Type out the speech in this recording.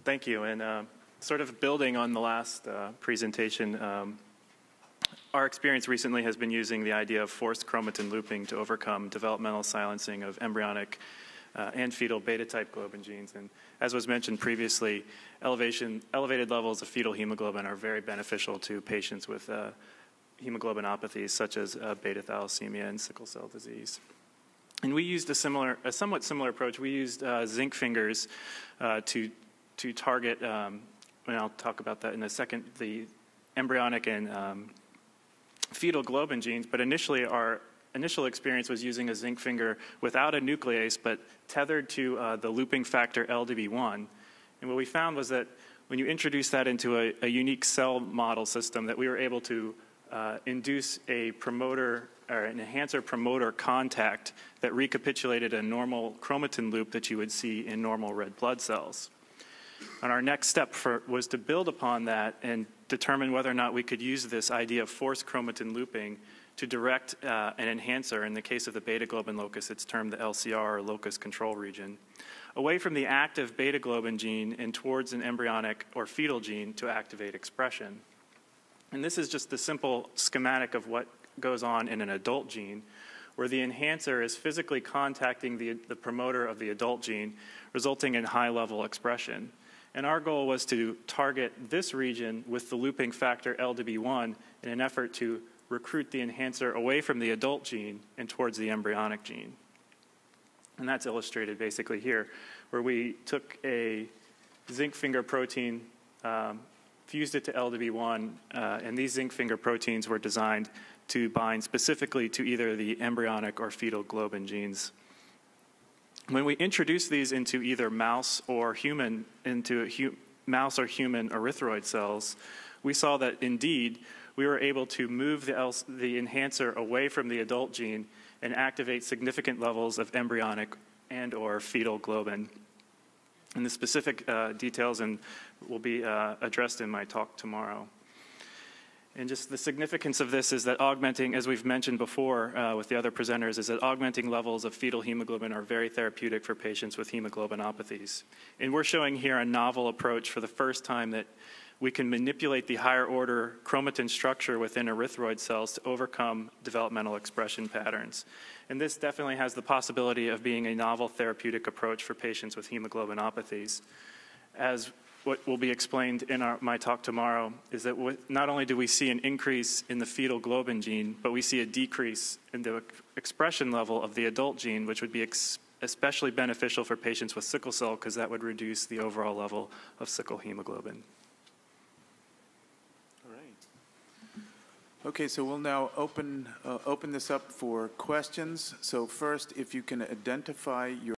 thank you. And sort of building on the last presentation, our experience recently has been using the idea of forced chromatin looping to overcome developmental silencing of embryonic and fetal beta-type globin genes. And as was mentioned previously, elevated levels of fetal hemoglobin are very beneficial to patients with hemoglobinopathies such as beta thalassemia and sickle cell disease. And we used a somewhat similar approach. We used zinc fingers to target, and I'll talk about that in a second, the embryonic and fetal globin genes. But initially, our initial experience was using a zinc finger without a nuclease, but tethered to the looping factor LDB1. And what we found was that when you introduce that into a unique cell model system, that we were able to induce a promoter or an enhancer promoter contact that recapitulated a normal chromatin loop that you would see in normal red blood cells. And our next step was to build upon that and determine whether or not we could use this idea of forced chromatin looping to direct an enhancer. In the case of the beta globin locus, it's termed the LCR, or locus control region, away from the active beta globin gene and towards an embryonic or fetal gene to activate expression. And this is just the simple schematic of what goes on in an adult gene, where the enhancer is physically contacting the promoter of the adult gene, resulting in high-level expression. And our goal was to target this region with the looping factor LDB1 in an effort to recruit the enhancer away from the adult gene and towards the embryonic gene. And that's illustrated basically here, where we took a zinc finger protein, fused it to LDB1, and these zinc finger proteins were designed to bind specifically to either the embryonic or fetal globin genes. When we introduced these into either mouse or human erythroid cells, we saw that indeed we were able to move the enhancer away from the adult gene and activate significant levels of embryonic and or fetal globin. And the specific details will be addressed in my talk tomorrow. And just the significance of this is that augmenting, as we've mentioned before with the other presenters, is that augmenting levels of fetal hemoglobin are very therapeutic for patients with hemoglobinopathies. And we're showing here a novel approach for the first time that we can manipulate the higher order chromatin structure within erythroid cells to overcome developmental expression patterns. And this definitely has the possibility of being a novel therapeutic approach for patients with hemoglobinopathies. As what will be explained in my talk tomorrow is that not only do we see an increase in the fetal globin gene, but we see a decrease in the expression level of the adult gene, which would be especially beneficial for patients with sickle cell because that would reduce the overall level of sickle hemoglobin. All right. Okay, so we'll now open this up for questions. So first, if you can identify your